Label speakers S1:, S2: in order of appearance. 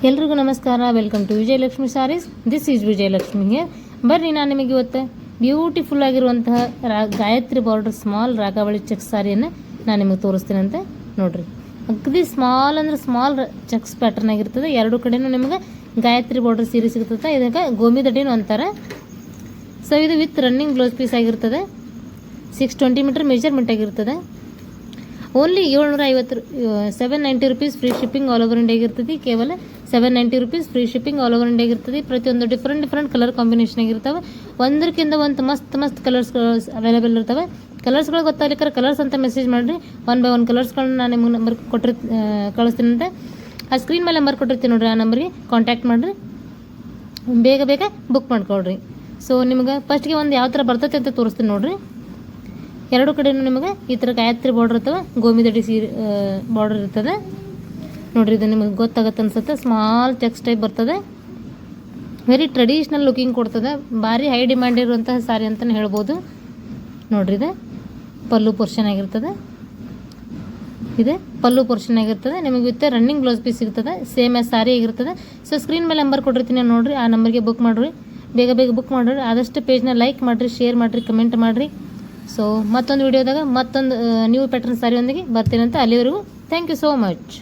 S1: ಎಲ್ರಿಗೂ ನಮಸ್ಕಾರ. Welcome to Vijayalakshmi Sarees. This is Vijayalakshmi here. ಬರ್ರಿ, ನಾನು ನಿಮಗೆ ಇವತ್ತು ಬ್ಯೂಟಿಫುಲ್ ಆಗಿರುವಂತಹ Gayatri border small Ragavali checks ಸಾರಿಯನ್ನು ನಾನು ನಿಮಗೆ ತೋರಿಸ್ತೀನಂತೆ ನೋಡ್ರಿ. ಅಗದಿ ಸ್ಮಾಲ್ ಅಂದ್ರೆ ಸ್ಮಾಲ್ ಚೆಕ್ಸ್ ಪ್ಯಾಟರ್ನ್ ಆಗಿರ್ತದೆ. ಎರಡು ಕಡೆನೂ ನಿಮಗೆ ಗಾಯತ್ರಿ ಬಾರ್ಡರ್ ಸೀರೆ ಸಿಗ್ತದೆ. ಇದಕ್ಕೆ ಗೋಮಿ ದಡ್ಡಿನೂ ಅಂತಾರೆ. ಸೊ ಇದು ವಿತ್ ರನ್ನಿಂಗ್ ಬ್ಲೌಸ್ ಪೀಸ್ ಆಗಿರ್ತದೆ. 620 ಮೀಟರ್ ಮೆಜರ್ಮೆಂಟ್ ಆಗಿರ್ತದೆ. Only 790 rupees free shipping all over ಇಂಡಿಯಾಗೆ ಇರ್ತದೆ. ಕೇವಲ 790 rupees free shipping all over ಇಂಡಿಯಾಗೆ ಇರ್ತದೆ. ಪ್ರತಿಯೊಂದು ಡಿಫ್ರೆಂಟ್ ಕಲರ್ ಕಾಂಬಿನೇಷನ್ ಆಗಿರ್ತವೆ. ಒಂದಕ್ಕಿಂತ ಒಂದು ಮಸ್ತ್ ಕಲರ್ಸ್ಗಳು ಅವೈಲೇಬಲ್ ಇರ್ತವೆ. ಕಲರ್ಸ್ಗಳು ಗೊತ್ತಾಗಲಿಕ್ಕೆ ಕಲರ್ಸ್ ಅಂತ ಮೆಸೇಜ್ ಮಾಡಿರಿ. 1 by 1 ಕಲರ್ಸ್ಗಳನ್ನ ನಾನು ನಿಮ್ಗೆ ನಂಬರ್ ಕಳಿಸ್ತೀನಂತೆ. ಆ ಸ್ಕ್ರೀನ್ ಮೇಲೆ ನಂಬರ್ ಕೊಟ್ಟಿರ್ತೀನಿ ನೋಡಿರಿ. ಆ ನಂಬರ್ಗೆ ಕಾಂಟ್ಯಾಕ್ಟ್ ಮಾಡಿರಿ. ಬೇಗ ಬುಕ್ ಮಾಡ್ಕೊಳ್ರಿ. ಸೊ ನಿಮ್ಗೆ ಫಸ್ಟ್ಗೆ ಒಂದು ಯಾವ ಥರ ಬರ್ತೈತೆ ಅಂತ ತೋರಿಸ್ತೀನಿ ನೋಡಿರಿ. ಎರಡು ಕಡೆಯೂ ನಿಮಗೆ ಈ ಥರ ಗಾಯತ್ರಿ ಬಾರ್ಡರ್ ಇರ್ತವೆ. ಗೋಮಿ ದಡ್ಡಿ ಸೀರೆ ಬಾರ್ಡರ್ ಇರ್ತದೆ ನೋಡಿರಿ. ಇದು ನಿಮಗೆ ಗೊತ್ತಾಗತ್ತೆ ಅನ್ಸುತ್ತೆ. ಸ್ಮಾಲ್ ಚೆಕ್ಸ್ ಟೈಪ್ ಬರ್ತದೆ. ವೆರಿ ಟ್ರೆಡಿಷ್ನಲ್ ಲುಕಿಂಗ್ ಕೊಡ್ತದೆ. ಭಾರಿ ಹೈ ಡಿಮ್ಯಾಂಡ್ ಇರುವಂತಹ ಸಾರಿ ಅಂತಲೇ ಹೇಳ್ಬೋದು ನೋಡಿರಿ. ಇದು ಪಲ್ಲು ಪೋರ್ಷನ್ ಆಗಿರ್ತದೆ. ಇದೆ ಪಲ್ಲು ಪೋರ್ಷನ್ ಆಗಿರ್ತದೆ. ನಿಮಗೆ ವಿತ್ ರನ್ನಿಂಗ್ ಬ್ಲೌಸ್ ಪೀಸ್ ಸಿಗ್ತದೆ. ಸೇಮ್ ಆಸ್ ಸಾರಿ ಆಗಿರ್ತದೆ. ಸೊ ಸ್ಕ್ರೀನ್ ಮೇಲೆ ನಂಬರ್ ಕೊಟ್ಟಿರ್ತೀನಿ ನೋಡಿರಿ. ಆ ನಂಬರ್ಗೆ ಬುಕ್ ಮಾಡಿರಿ. ಬೇಗ ಬುಕ್ ಮಾಡಿರಿ. ಆದಷ್ಟು ಪೇಜ್ನ ಲೈಕ್ ಮಾಡಿರಿ, ಶೇರ್ ಮಾಡಿರಿ, ಕಮೆಂಟ್ ಮಾಡಿರಿ. ಸೊ ಮತ್ತೊಂದು ವಿಡಿಯೋದಾಗ ಮತ್ತೊಂದು ನ್ಯೂ ಪ್ಯಾಟರ್ನ್ ಸಾರಿಯೊಂದಿಗೆ ಬರ್ತೀನಂತ. ಅಲ್ಲಿವರೆಗೂ ಥ್ಯಾಂಕ್ ಯು ಸೋ ಮಚ್.